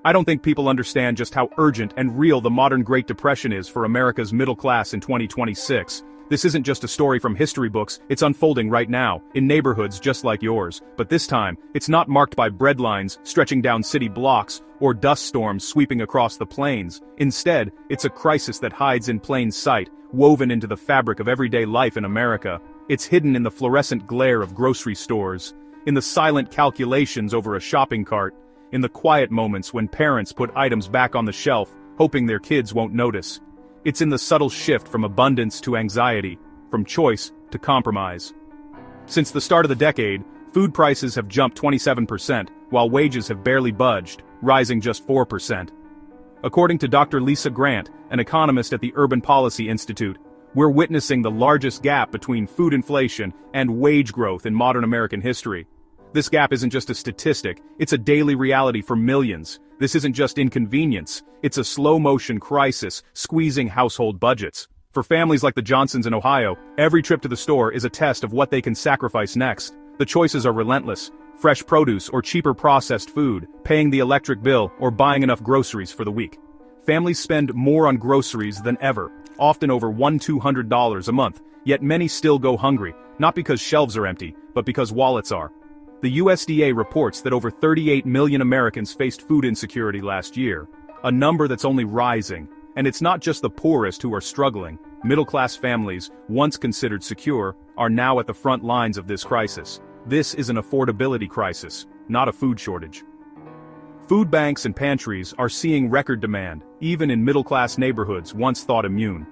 I don't think people understand just how urgent and real the modern Great Depression is for America's middle class in 2026. This isn't just a story from history books, it's unfolding right now, in neighborhoods just like yours. But this time, it's not marked by breadlines stretching down city blocks, or dust storms sweeping across the plains. Instead, it's a crisis that hides in plain sight, woven into the fabric of everyday life in America. It's hidden in the fluorescent glare of grocery stores, in the silent calculations over a shopping cart, in the quiet moments when parents put items back on the shelf, hoping their kids won't notice. It's in the subtle shift from abundance to anxiety, from choice to compromise. Since the start of the decade, food prices have jumped 27%, while wages have barely budged, rising just 4%. According to Dr. Lisa Grant, an economist at the Urban Policy Institute, we're witnessing the largest gap between food inflation and wage growth in modern American history. This gap isn't just a statistic, it's a daily reality for millions. This isn't just inconvenience, it's a slow-motion crisis, squeezing household budgets. For families like the Johnsons in Ohio, every trip to the store is a test of what they can sacrifice next. The choices are relentless: fresh produce or cheaper processed food, paying the electric bill or buying enough groceries for the week. Families spend more on groceries than ever, often over $100-200 a month, yet many still go hungry, not because shelves are empty, but because wallets are. The USDA reports that over 38 million Americans faced food insecurity last year, a number that's only rising. And it's not just the poorest who are struggling. Middle-class families, once considered secure, are now at the front lines of this crisis. This is an affordability crisis, not a food shortage. Food banks and pantries are seeing record demand, even in middle-class neighborhoods once thought immune.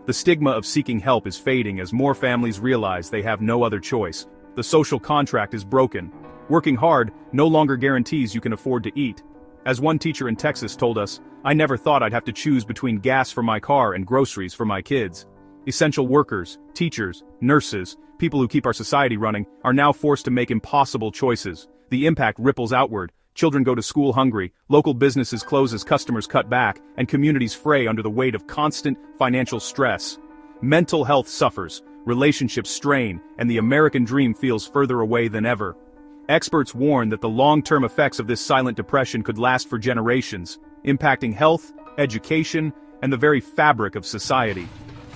The stigma of seeking help is fading as more families realize they have no other choice. The social contract is broken. Working hard no longer guarantees you can afford to eat. As one teacher in Texas told us, "I never thought I'd have to choose between gas for my car and groceries for my kids." Essential workers, teachers, nurses, people who keep our society running, are now forced to make impossible choices. The impact ripples outward. Children go to school hungry, local businesses close as customers cut back, and communities fray under the weight of constant financial stress. Mental health suffers, relationships strain, and the American dream feels further away than ever. Experts warn that the long-term effects of this silent depression could last for generations, impacting health, education, and the very fabric of society.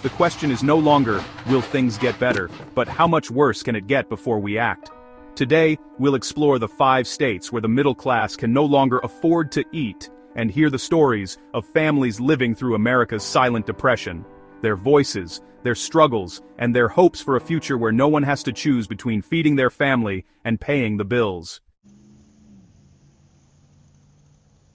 The question is no longer, will things get better, but how much worse can it get before we act? Today, we'll explore the 5 states where the middle class can no longer afford to eat, and hear the stories of families living through America's silent depression. Their voices, their struggles, and their hopes for a future where no one has to choose between feeding their family and paying the bills.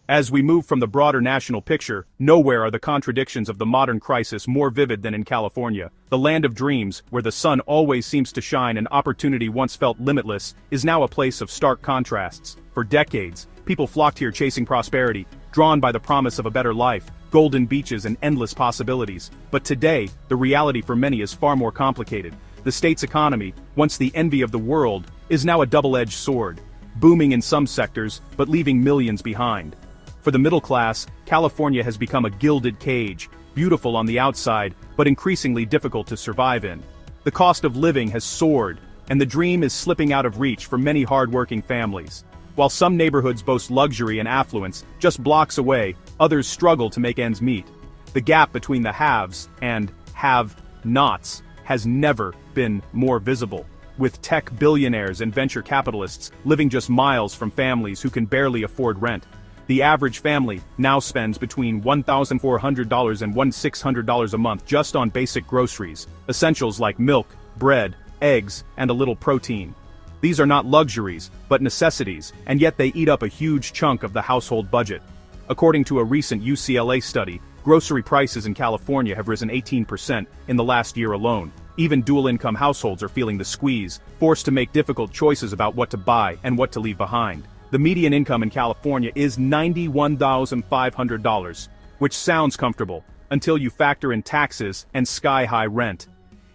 As we move from the broader national picture, nowhere are the contradictions of the modern crisis more vivid than in California. The land of dreams, where the sun always seems to shine and opportunity once felt limitless, is now a place of stark contrasts. For decades, people flocked here chasing prosperity, drawn by the promise of a better life, golden beaches and endless possibilities. But today, the reality for many is far more complicated. The state's economy, once the envy of the world, is now a double-edged sword, booming in some sectors, but leaving millions behind. For the middle class, California has become a gilded cage, beautiful on the outside, but increasingly difficult to survive in. The cost of living has soared, and the dream is slipping out of reach for many hard-working families. While some neighborhoods boast luxury and affluence, just blocks away, others struggle to make ends meet. The gap between the haves and have-nots has never been more visible, with tech billionaires and venture capitalists living just miles from families who can barely afford rent. The average family now spends between $1,400 and $1,600 a month just on basic groceries, essentials like milk, bread, eggs, and a little protein. These are not luxuries, but necessities, and yet they eat up a huge chunk of the household budget. According to a recent UCLA study, grocery prices in California have risen 18% in the last year alone. Even dual-income households are feeling the squeeze, forced to make difficult choices about what to buy and what to leave behind. The median income in California is $91,500, which sounds comfortable, until you factor in taxes and sky-high rent.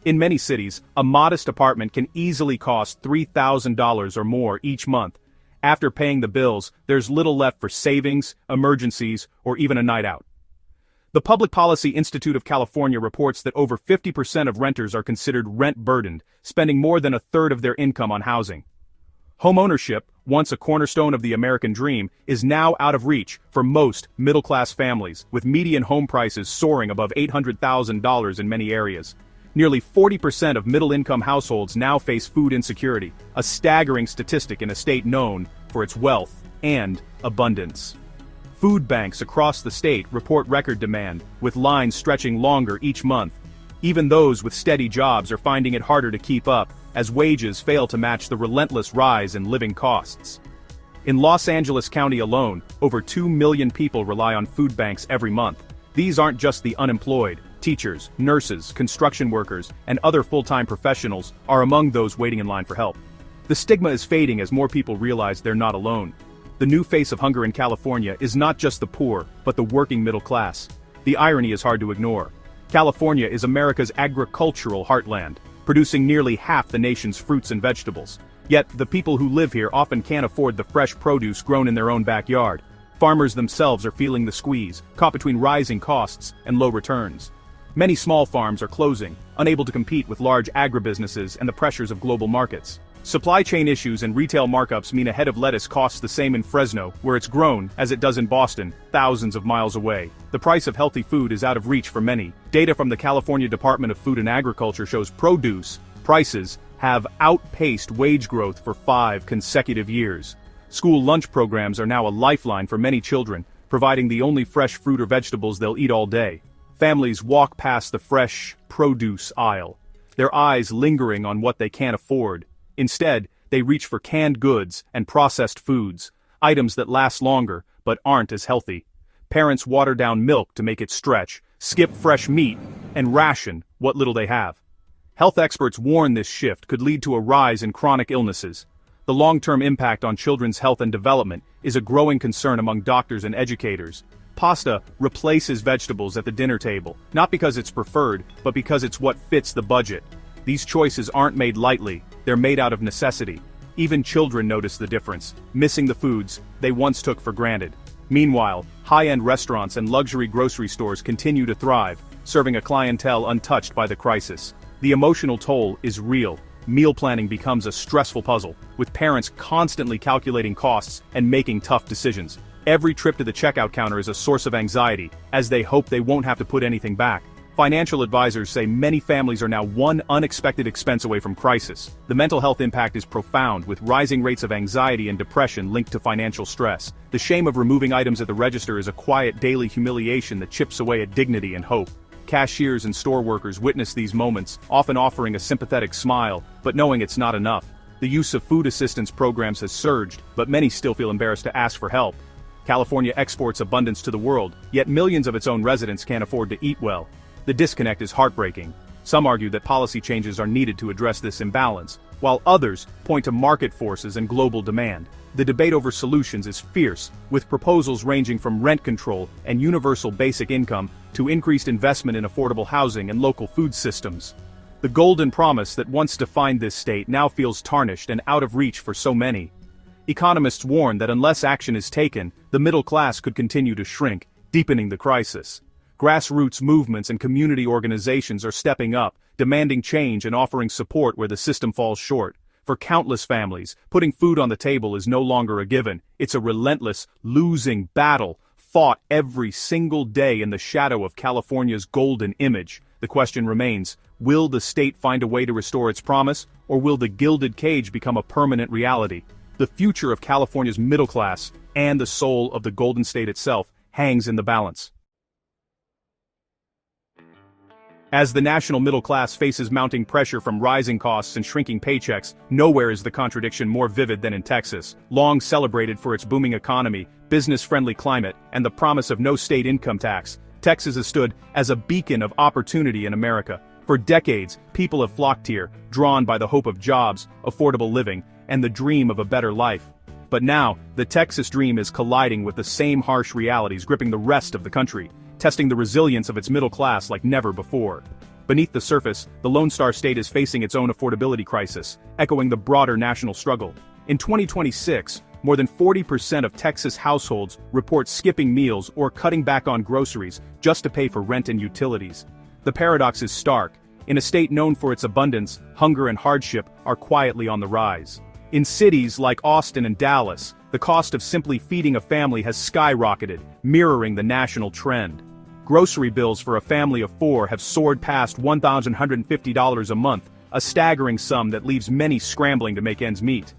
In many cities, a modest apartment can easily cost $3,000 or more each month. After paying the bills, there's little left for savings, emergencies, or even a night out. The Public Policy Institute of California reports that over 50% of renters are considered rent-burdened, spending more than a third of their income on housing. Homeownership, once a cornerstone of the American dream, is now out of reach for most middle-class families, with median home prices soaring above $800,000 in many areas. Nearly 40% of middle-income households now face food insecurity, a staggering statistic in a state known for its wealth and abundance. Food banks across the state report record demand, with lines stretching longer each month. Even those with steady jobs are finding it harder to keep up, as wages fail to match the relentless rise in living costs. In Los Angeles County alone, over 2 million people rely on food banks every month. These aren't just the unemployed. Teachers, nurses, construction workers, and other full-time professionals are among those waiting in line for help. The stigma is fading as more people realize they're not alone. The new face of hunger in California is not just the poor, but the working middle class. The irony is hard to ignore. California is America's agricultural heartland, producing nearly half the nation's fruits and vegetables. Yet, the people who live here often can't afford the fresh produce grown in their own backyard. Farmers themselves are feeling the squeeze, caught between rising costs and low returns. Many small farms are closing, unable to compete with large agribusinesses and the pressures of global markets. Supply chain issues and retail markups mean a head of lettuce costs the same in Fresno, where it's grown, as it does in Boston, thousands of miles away. The price of healthy food is out of reach for many. Data from the California Department of Food and Agriculture shows produce prices have outpaced wage growth for 5 consecutive years. School lunch programs are now a lifeline for many children, providing the only fresh fruit or vegetables they'll eat all day. Families walk past the fresh produce aisle, their eyes lingering on what they can't afford. Instead, they reach for canned goods and processed foods, items that last longer but aren't as healthy. Parents water down milk to make it stretch, skip fresh meat, and ration what little they have. Health experts warn this shift could lead to a rise in chronic illnesses. The long-term impact on children's health and development is a growing concern among doctors and educators. Pasta replaces vegetables at the dinner table, not because it's preferred, but because it's what fits the budget. These choices aren't made lightly, they're made out of necessity. Even children notice the difference, missing the foods they once took for granted. Meanwhile, high-end restaurants and luxury grocery stores continue to thrive, serving a clientele untouched by the crisis. The emotional toll is real. Meal planning becomes a stressful puzzle, with parents constantly calculating costs and making tough decisions. Every trip to the checkout counter is a source of anxiety, as they hope they won't have to put anything back. Financial advisors say many families are now one unexpected expense away from crisis. The mental health impact is profound, with rising rates of anxiety and depression linked to financial stress. The shame of removing items at the register is a quiet daily humiliation that chips away at dignity and hope. Cashiers and store workers witness these moments, often offering a sympathetic smile, but knowing it's not enough. The use of food assistance programs has surged, but many still feel embarrassed to ask for help. California exports abundance to the world, yet millions of its own residents can't afford to eat well. The disconnect is heartbreaking. Some argue that policy changes are needed to address this imbalance, while others point to market forces and global demand. The debate over solutions is fierce, with proposals ranging from rent control and universal basic income to increased investment in affordable housing and local food systems. The golden promise that once defined this state now feels tarnished and out of reach for so many. Economists warn that unless action is taken, the middle class could continue to shrink, deepening the crisis. Grassroots movements and community organizations are stepping up, demanding change and offering support where the system falls short. For countless families, putting food on the table is no longer a given. It's a relentless, losing battle, fought every single day in the shadow of California's golden image. The question remains, will the state find a way to restore its promise, or will the gilded cage become a permanent reality? The future of California's middle class, and the soul of the Golden State itself, hangs in the balance. As the national middle class faces mounting pressure from rising costs and shrinking paychecks, nowhere is the contradiction more vivid than in Texas. Long celebrated for its booming economy, business-friendly climate, and the promise of no state income tax, Texas has stood as a beacon of opportunity in America. For decades, people have flocked here, drawn by the hope of jobs, affordable living, and the dream of a better life. But now, the Texas dream is colliding with the same harsh realities gripping the rest of the country, testing the resilience of its middle class like never before. Beneath the surface, the Lone Star State is facing its own affordability crisis, echoing the broader national struggle. In 2026, more than 40% of Texas households report skipping meals or cutting back on groceries just to pay for rent and utilities. The paradox is stark. In a state known for its abundance, hunger and hardship are quietly on the rise. In cities like Austin and Dallas, the cost of simply feeding a family has skyrocketed, mirroring the national trend. Grocery bills for a family of 4 have soared past $1,150 a month, a staggering sum that leaves many scrambling to make ends meet.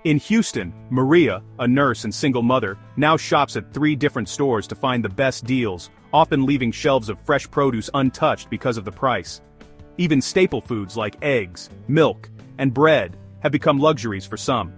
In Houston, Maria, a nurse and single mother, now shops at 3 different stores to find the best deals, often leaving shelves of fresh produce untouched because of the price. Even staple foods like eggs, milk, and bread have become luxuries for some.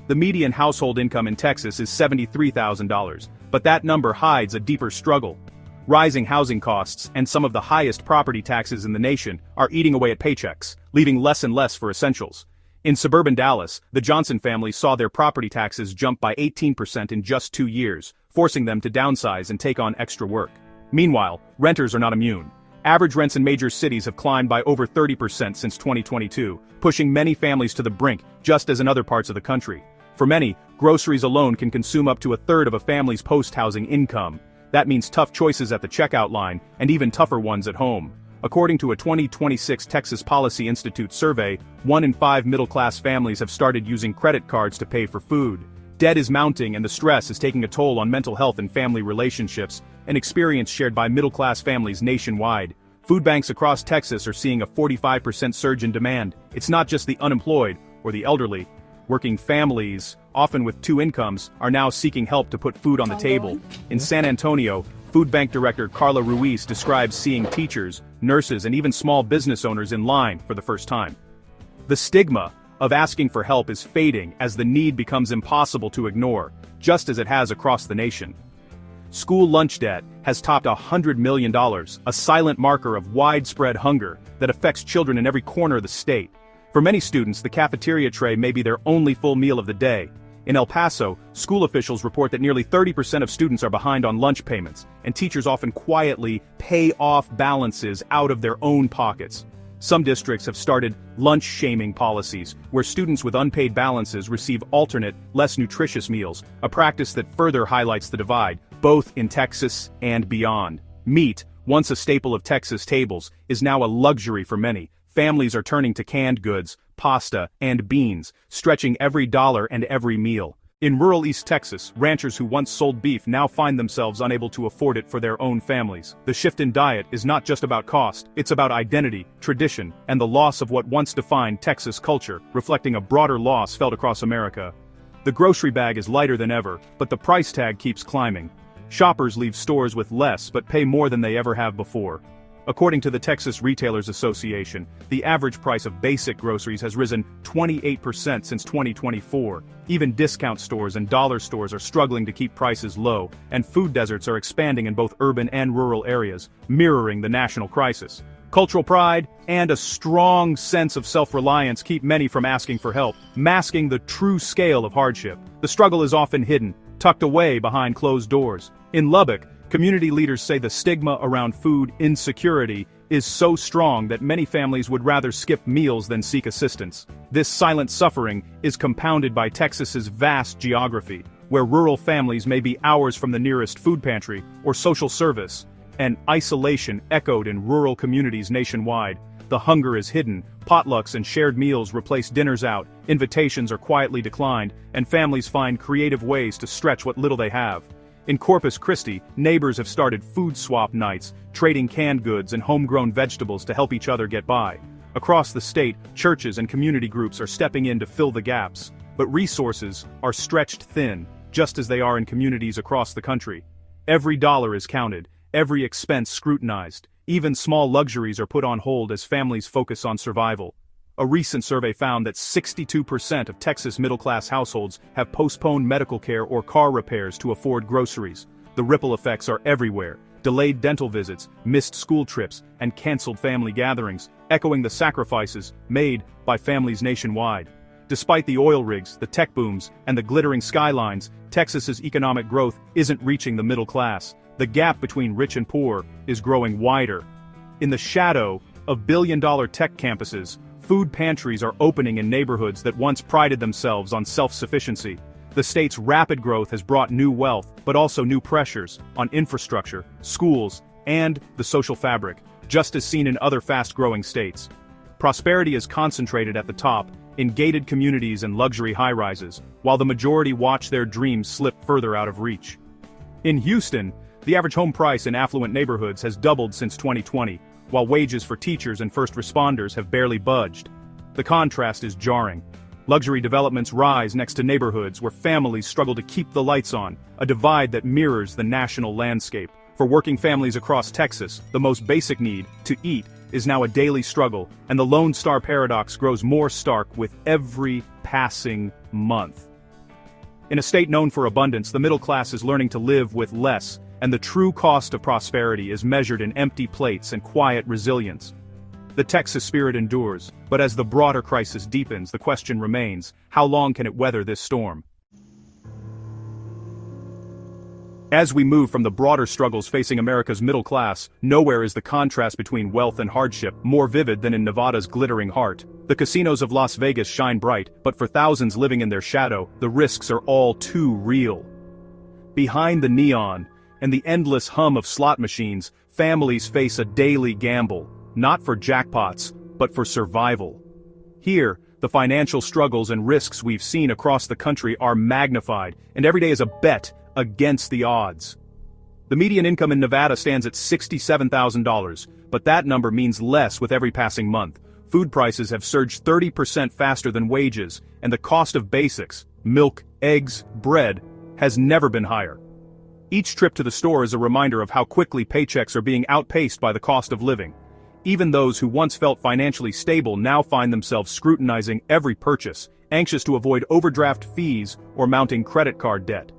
The median household income in Texas is $73,000, but that number hides a deeper struggle. Rising housing costs and some of the highest property taxes in the nation are eating away at paychecks, leaving less and less for essentials. In suburban Dallas, the Johnson family saw their property taxes jump by 18% in just 2 years, forcing them to downsize and take on extra work. Meanwhile, renters are not immune. Average rents in major cities have climbed by over 30% since 2022, pushing many families to the brink, just as in other parts of the country. For many, groceries alone can consume up to a third of a family's post-housing income. That means tough choices at the checkout line, and even tougher ones at home. According to a 2026 Texas Policy Institute survey, 1 in 5 middle-class families have started using credit cards to pay for food. Debt is mounting and the stress is taking a toll on mental health and family relationships, an experience shared by middle-class families nationwide. Food banks across Texas are seeing a 45% surge in demand. It's not just the unemployed or the elderly. Working families, often with 2 incomes, are now seeking help to put food on the table. In San Antonio, Food Bank Director Carla Ruiz describes seeing teachers, nurses, and even small business owners in line for the first time. The stigma of asking for help is fading as the need becomes impossible to ignore, just as it has across the nation. School lunch debt has topped $100 million, a silent marker of widespread hunger that affects children in every corner of the state. For many students, the cafeteria tray may be their only full meal of the day. In El Paso, school officials report that nearly 30% of students are behind on lunch payments, and teachers often quietly pay off balances out of their own pockets. Some districts have started lunch-shaming policies, where students with unpaid balances receive alternate, less nutritious meals, a practice that further highlights the divide, both in Texas and beyond. Meat, once a staple of Texas tables, is now a luxury for many. Families are turning to canned goods, pasta, and beans, stretching every dollar and every meal. In rural East Texas, ranchers who once sold beef now find themselves unable to afford it for their own families. The shift in diet is not just about cost, it's about identity, tradition, and the loss of what once defined Texas culture, reflecting a broader loss felt across America. The grocery bag is lighter than ever, but the price tag keeps climbing. Shoppers leave stores with less but pay more than they ever have before. According to the Texas Retailers Association, the average price of basic groceries has risen 28% since 2024. Even discount stores and dollar stores are struggling to keep prices low, and food deserts are expanding in both urban and rural areas, mirroring the national crisis. Cultural pride and a strong sense of self-reliance keep many from asking for help, masking the true scale of hardship. The struggle is often hidden, tucked away behind closed doors. In Lubbock, community leaders say the stigma around food insecurity is so strong that many families would rather skip meals than seek assistance. This silent suffering is compounded by Texas's vast geography, where rural families may be hours from the nearest food pantry or social service, and isolation echoed in rural communities nationwide. The hunger is hidden, potlucks and shared meals replace dinners out, invitations are quietly declined, and families find creative ways to stretch what little they have. In Corpus Christi, neighbors have started food swap nights, trading canned goods and homegrown vegetables to help each other get by. Across the state, churches and community groups are stepping in to fill the gaps, but resources are stretched thin, just as they are in communities across the country. Every dollar is counted, every expense scrutinized, even small luxuries are put on hold as families focus on survival. A recent survey found that 62% of Texas middle-class households have postponed medical care or car repairs to afford groceries. The ripple effects are everywhere: delayed dental visits, missed school trips, and canceled family gatherings, echoing the sacrifices made by families nationwide. Despite the oil rigs, the tech booms, and the glittering skylines, Texas's economic growth isn't reaching the middle class. The gap between rich and poor is growing wider. In the shadow of billion-dollar tech campuses, food pantries are opening in neighborhoods that once prided themselves on self-sufficiency. The state's rapid growth has brought new wealth, but also new pressures on infrastructure, schools, and the social fabric, just as seen in other fast-growing states. Prosperity is concentrated at the top, in gated communities and luxury high-rises, while the majority watch their dreams slip further out of reach. In Houston, the average home price in affluent neighborhoods has doubled since 2020, while wages for teachers and first responders have barely budged. The contrast is jarring. Luxury developments rise next to neighborhoods where families struggle to keep the lights on, a divide that mirrors the national landscape. For working families across Texas, the most basic need, to eat, is now a daily struggle, and the Lone Star paradox grows more stark with every passing month. In a state known for abundance, the middle class is learning to live with less, and the true cost of prosperity is measured in empty plates and quiet resilience. The Texas spirit endures, but as the broader crisis deepens, the question remains, how long can it weather this storm? As we move from the broader struggles facing America's middle class, nowhere is the contrast between wealth and hardship more vivid than in Nevada's glittering heart. The casinos of Las Vegas shine bright, but for thousands living in their shadow, the risks are all too real. Behind the neon and the endless hum of slot machines, families face a daily gamble, not for jackpots, but for survival. Here, the financial struggles and risks we've seen across the country are magnified, and every day is a bet against the odds. The median income in Nevada stands at $67,000, but that number means less with every passing month. Food prices have surged 30% faster than wages, and the cost of basics, milk, eggs, bread, has never been higher. Each trip to the store is a reminder of how quickly paychecks are being outpaced by the cost of living. Even those who once felt financially stable now find themselves scrutinizing every purchase, anxious to avoid overdraft fees or mounting credit card debt.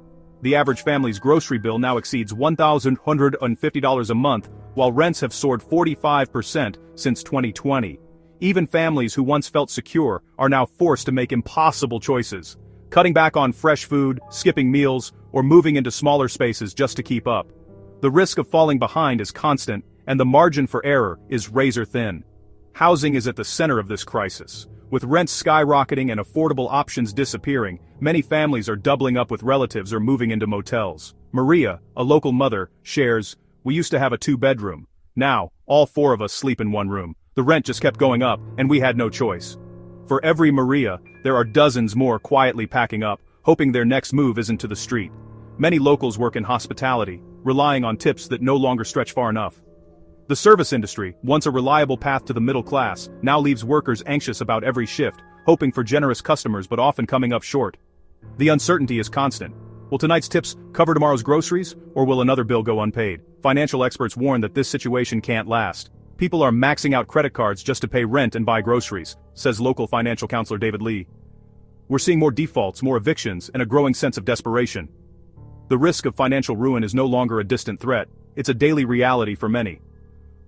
The average family's grocery bill now exceeds $1,150 a month, while rents have soared 45% since 2020. Even families who once felt secure are now forced to make impossible choices, cutting back on fresh food, skipping meals, or moving into smaller spaces just to keep up. The risk of falling behind is constant, and the margin for error is razor-thin. Housing is at the center of this crisis. With rents skyrocketing and affordable options disappearing, many families are doubling up with relatives or moving into motels. Maria, a local mother, shares, "We used to have a 2-bedroom. Now, all 4 of us sleep in one room. The rent just kept going up, and we had no choice." For every Maria, there are dozens more quietly packing up, hoping their next move isn't to the street. Many locals work in hospitality, relying on tips that no longer stretch far enough. The service industry, once a reliable path to the middle class, now leaves workers anxious about every shift, hoping for generous customers but often coming up short. The uncertainty is constant. Will tonight's tips cover tomorrow's groceries, or will another bill go unpaid? Financial experts warn that this situation can't last. People are maxing out credit cards just to pay rent and buy groceries, says local financial counselor David Lee. We're seeing more defaults, more evictions, and a growing sense of desperation. The risk of financial ruin is no longer a distant threat, it's a daily reality for many.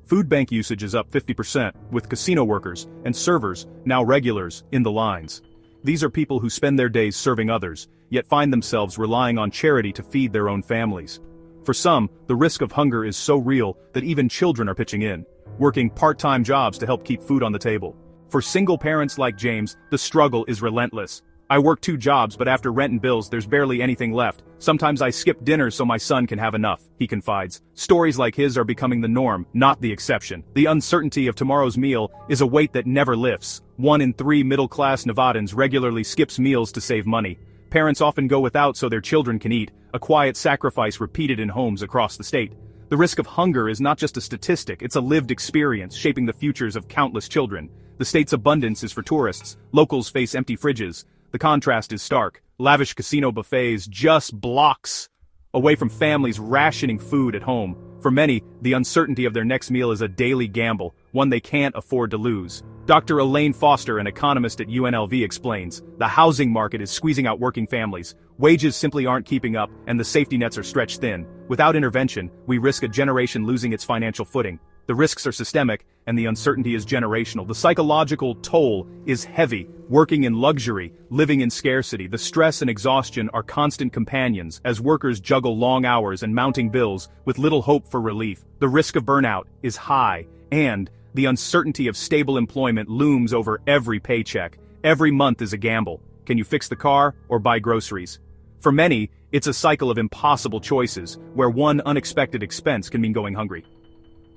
Food bank usage is up 50%, with casino workers and servers, now regulars, in the lines. These are people who spend their days serving others, yet find themselves relying on charity to feed their own families. For some, the risk of hunger is so real that even children are pitching in, working part-time jobs to help keep food on the table. For single parents like James, the struggle is relentless. "I work 2 jobs, but after rent and bills there's barely anything left. Sometimes I skip dinner so my son can have enough," he confides. Stories like his are becoming the norm, not the exception. The uncertainty of tomorrow's meal is a weight that never lifts. 1 in 3 middle-class Nevadans regularly skips meals to save money. Parents often go without so their children can eat, a quiet sacrifice repeated in homes across the state. The risk of hunger is not just a statistic, it's a lived experience shaping the futures of countless children. The state's abundance is for tourists, locals face empty fridges. The contrast is stark. Lavish casino buffets just blocks away from families rationing food at home. For many, the uncertainty of their next meal is a daily gamble, one they can't afford to lose. Dr. Elaine Foster, an economist at UNLV, explains, "The housing market is squeezing out working families. Wages simply aren't keeping up, and the safety nets are stretched thin. Without intervention, we risk a generation losing its financial footing. The risks are systemic, and the uncertainty is generational. The psychological toll is heavy. Working in luxury, living in scarcity, the stress and exhaustion are constant companions as workers juggle long hours and mounting bills with little hope for relief. The risk of burnout is high, and the uncertainty of stable employment looms over every paycheck. Every month is a gamble. Can you fix the car or buy groceries? For many, it's a cycle of impossible choices, where one unexpected expense can mean going hungry.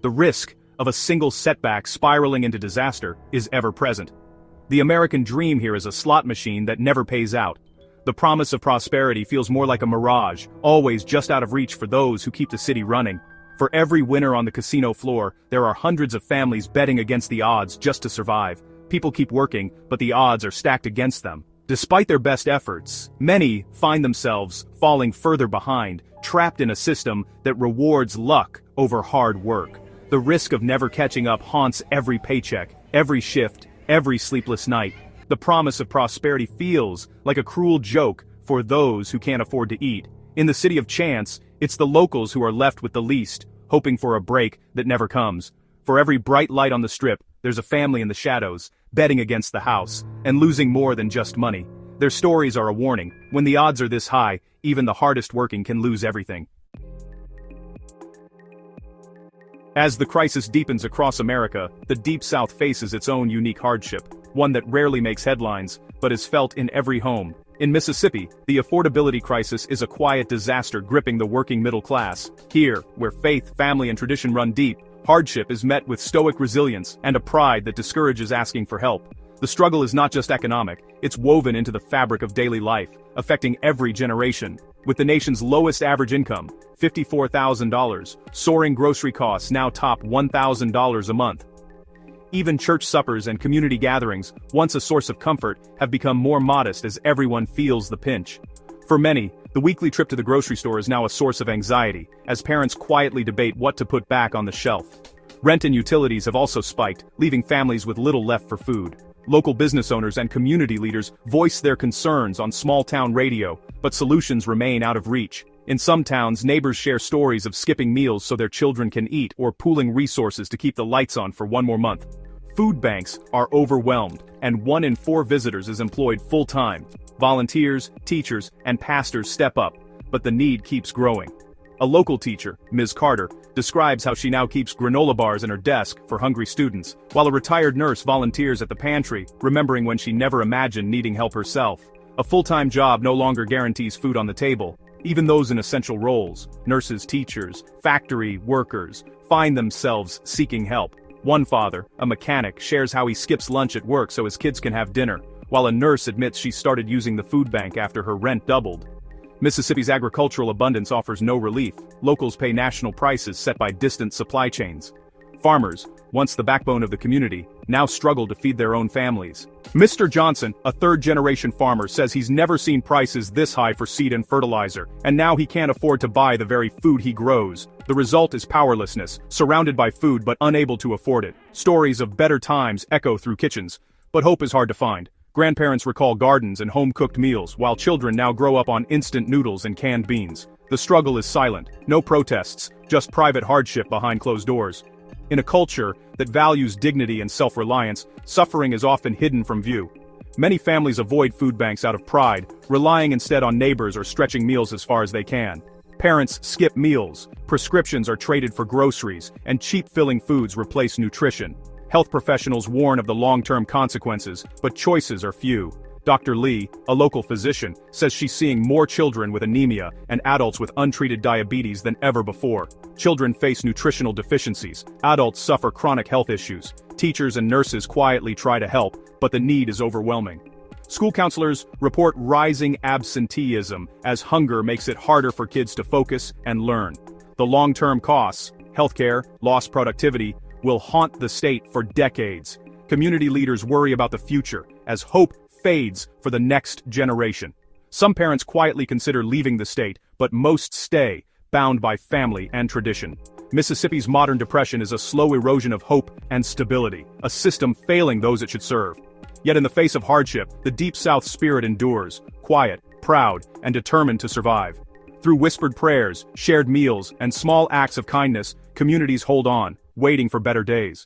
The risk of a single setback spiraling into disaster is ever present. The American dream here is a slot machine that never pays out. The promise of prosperity feels more like a mirage, always just out of reach for those who keep the city running. For every winner on the casino floor, there are hundreds of families betting against the odds just to survive. People keep working, but the odds are stacked against them. Despite their best efforts, many find themselves falling further behind, trapped in a system that rewards luck over hard work. The risk of never catching up haunts every paycheck, every shift, every sleepless night. The promise of prosperity feels like a cruel joke for those who can't afford to eat. In the city of chance, it's the locals who are left with the least, hoping for a break that never comes. For every bright light on the strip, there's a family in the shadows, betting against the house, and losing more than just money. Their stories are a warning. When the odds are this high, even the hardest working can lose everything. As the crisis deepens across America, the Deep South faces its own unique hardship, one that rarely makes headlines, but is felt in every home. In Mississippi, the affordability crisis is a quiet disaster gripping the working middle class. Here, where faith, family, and tradition run deep, hardship is met with stoic resilience and a pride that discourages asking for help. The struggle is not just economic, it's woven into the fabric of daily life, affecting every generation. With the nation's lowest average income, $54,000, soaring grocery costs now top $1,000 a month. Even church suppers and community gatherings, once a source of comfort, have become more modest as everyone feels the pinch. For many, the weekly trip to the grocery store is now a source of anxiety, as parents quietly debate what to put back on the shelf. Rent and utilities have also spiked, leaving families with little left for food. Local business owners and community leaders voice their concerns on small-town radio, but solutions remain out of reach. In some towns, neighbors share stories of skipping meals so their children can eat or pooling resources to keep the lights on for one more month. Food banks are overwhelmed, and 1 in 4 visitors is employed full-time. Volunteers, teachers, and pastors step up, but the need keeps growing. A local teacher, Ms. Carter, describes how she now keeps granola bars in her desk for hungry students, while a retired nurse volunteers at the pantry, remembering when she never imagined needing help herself. A full-time job no longer guarantees food on the table. Even those in essential roles, nurses, teachers, factory workers, find themselves seeking help. One father, a mechanic, shares how he skips lunch at work so his kids can have dinner, while a nurse admits she started using the food bank after her rent doubled. Mississippi's agricultural abundance offers no relief. Locals pay national prices set by distant supply chains. Farmers, once the backbone of the community, now struggle to feed their own families. Mr. Johnson, a third-generation farmer, says he's never seen prices this high for seed and fertilizer, and now he can't afford to buy the very food he grows. The result is powerlessness, surrounded by food but unable to afford it. Stories of better times echo through kitchens, but hope is hard to find. Grandparents recall gardens and home-cooked meals, while children now grow up on instant noodles and canned beans. The struggle is silent, no protests, just private hardship behind closed doors. In a culture that values dignity and self-reliance, suffering is often hidden from view. Many families avoid food banks out of pride, relying instead on neighbors or stretching meals as far as they can. Parents skip meals, prescriptions are traded for groceries, and cheap-filling foods replace nutrition. Health professionals warn of the long-term consequences, but choices are few. Dr. Lee, a local physician, says she's seeing more children with anemia and adults with untreated diabetes than ever before. Children face nutritional deficiencies, adults suffer chronic health issues. Teachers and nurses quietly try to help, but the need is overwhelming. School counselors report rising absenteeism as hunger makes it harder for kids to focus and learn. The long-term costs, healthcare, lost productivity, will haunt the state for decades. Community leaders worry about the future, as hope fades for the next generation. Some parents quietly consider leaving the state, but most stay, bound by family and tradition. Mississippi's modern depression is a slow erosion of hope and stability, a system failing those it should serve. Yet in the face of hardship, the Deep South spirit endures, quiet, proud, and determined to survive. Through whispered prayers, shared meals, and small acts of kindness, communities hold on, waiting for better days.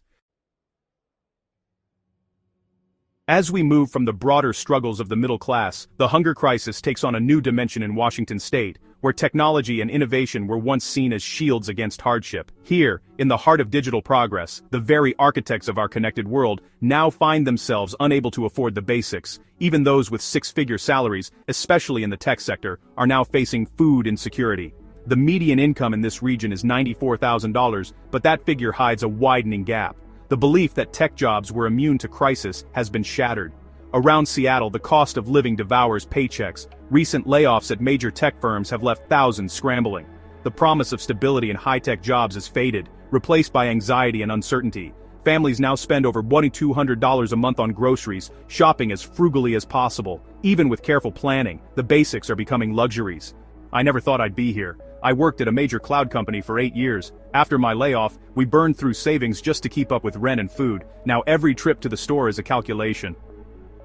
As we move from the broader struggles of the middle class, the hunger crisis takes on a new dimension in Washington state, where technology and innovation were once seen as shields against hardship. Here, in the heart of digital progress, the very architects of our connected world now find themselves unable to afford the basics. Even those with six-figure salaries, especially in the tech sector, are now facing food insecurity. The median income in this region is $94,000, but that figure hides a widening gap. The belief that tech jobs were immune to crisis has been shattered. Around Seattle, the cost of living devours paychecks. Recent layoffs at major tech firms have left thousands scrambling. The promise of stability in high-tech jobs has faded, replaced by anxiety and uncertainty. Families now spend over $2,200 a month on groceries, shopping as frugally as possible. Even with careful planning, the basics are becoming luxuries. I never thought I'd be here. I worked at a major cloud company for 8 years. After my layoff, we burned through savings just to keep up with rent and food. Now every trip to the store is a calculation.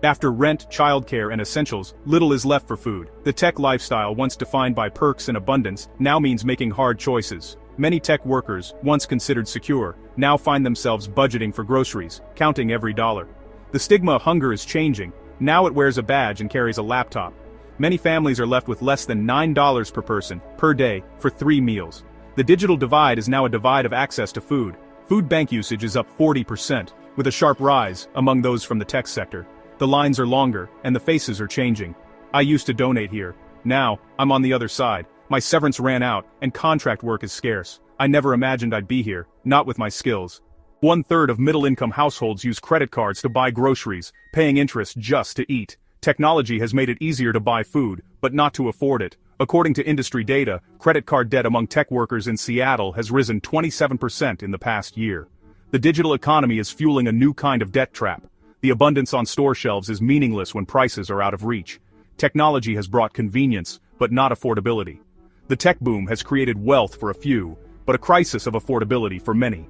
After rent, childcare, and essentials, little is left for food. The tech lifestyle, once defined by perks and abundance, now means making hard choices. Many tech workers, once considered secure, now find themselves budgeting for groceries, counting every dollar. The stigma of hunger is changing. Now it wears a badge and carries a laptop. Many families are left with less than $9 per person, per day, for 3 meals. The digital divide is now a divide of access to food. Food bank usage is up 40%, with a sharp rise among those from the tech sector. The lines are longer, and the faces are changing. I used to donate here. Now, I'm on the other side. My severance ran out, and contract work is scarce. I never imagined I'd be here, not with my skills. 1/3 of middle-income households use credit cards to buy groceries, paying interest just to eat. Technology has made it easier to buy food, but not to afford it. According to industry data, credit card debt among tech workers in Seattle has risen 27% in the past year. The digital economy is fueling a new kind of debt trap. The abundance on store shelves is meaningless when prices are out of reach. Technology has brought convenience, but not affordability. The tech boom has created wealth for a few, but a crisis of affordability for many.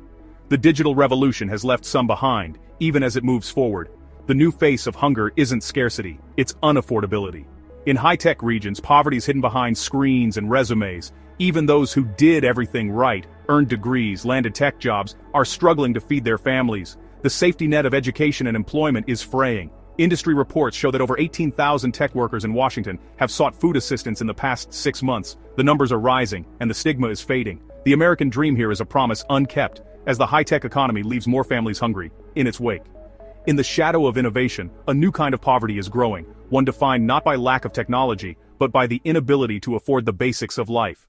The digital revolution has left some behind, even as it moves forward. The new face of hunger isn't scarcity, it's unaffordability. In high-tech regions, poverty is hidden behind screens and resumes. Even those who did everything right, earned degrees, landed tech jobs, are struggling to feed their families. The safety net of education and employment is fraying. Industry reports show that over 18,000 tech workers in Washington have sought food assistance in the past 6 months. The numbers are rising, and the stigma is fading. The American dream here is a promise unkept, as the high-tech economy leaves more families hungry in its wake. In the shadow of innovation, a new kind of poverty is growing, one defined not by lack of technology, but by the inability to afford the basics of life.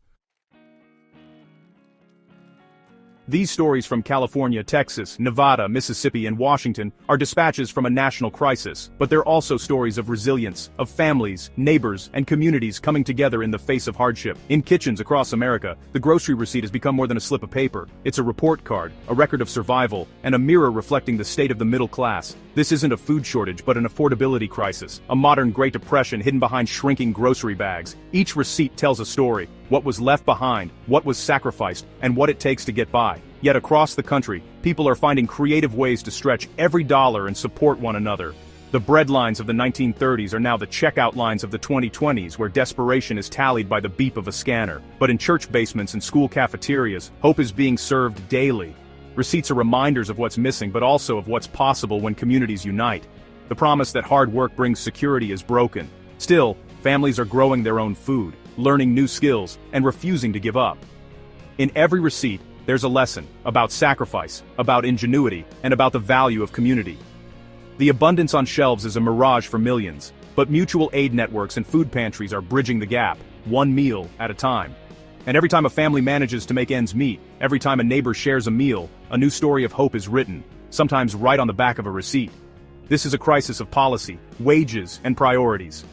These stories from California, Texas, Nevada, Mississippi, and Washington are dispatches from a national crisis, but they're also stories of resilience, of families, neighbors, and communities coming together in the face of hardship. In kitchens across America, the grocery receipt has become more than a slip of paper. It's a report card, a record of survival, and a mirror reflecting the state of the middle class. This isn't a food shortage but an affordability crisis, a modern Great Depression hidden behind shrinking grocery bags. Each receipt tells a story, what was left behind, what was sacrificed, and what it takes to get by. Yet across the country, people are finding creative ways to stretch every dollar and support one another. The bread lines of the 1930s are now the checkout lines of the 2020s, where desperation is tallied by the beep of a scanner. But in church basements and school cafeterias, hope is being served daily. Receipts are reminders of what's missing but also of what's possible when communities unite. The promise that hard work brings security is broken. Still, families are growing their own food, learning new skills, and refusing to give up. In every receipt, there's a lesson about sacrifice, about ingenuity, and about the value of community. The abundance on shelves is a mirage for millions, but mutual aid networks and food pantries are bridging the gap, one meal at a time. And every time a family manages to make ends meet, every time a neighbor shares a meal, a new story of hope is written, sometimes right on the back of a receipt. This is a crisis of policy, wages, and priorities.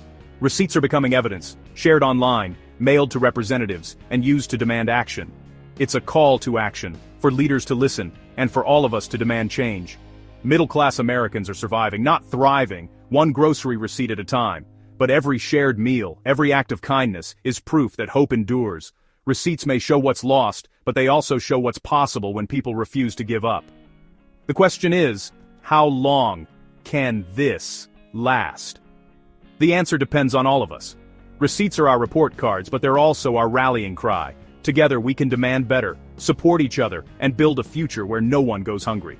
Receipts are becoming evidence, shared online, mailed to representatives, and used to demand action. It's a call to action, for leaders to listen, and for all of us to demand change. Middle-class Americans are surviving, not thriving, one grocery receipt at a time. But every shared meal, every act of kindness, is proof that hope endures. Receipts may show what's lost, but they also show what's possible when people refuse to give up. The question is, how long can this last? The answer depends on all of us. Receipts are our report cards, but they're also our rallying cry. Together we can demand better, support each other, and build a future where no one goes hungry.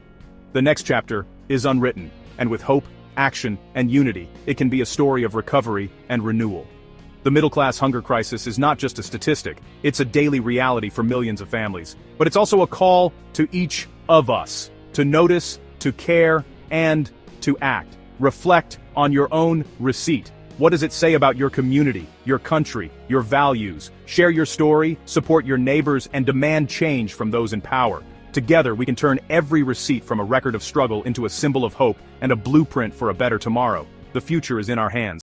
The next chapter is unwritten, and with hope, action, and unity, it can be a story of recovery and renewal. The middle-class hunger crisis is not just a statistic, it's a daily reality for millions of families. But it's also a call to each of us to notice, to care, and to act. Reflect on your own receipt. What does it say about your community, your country, your values? Share your story, support your neighbors, and demand change from those in power. Together we can turn every receipt from a record of struggle into a symbol of hope and a blueprint for a better tomorrow. The future is in our hands.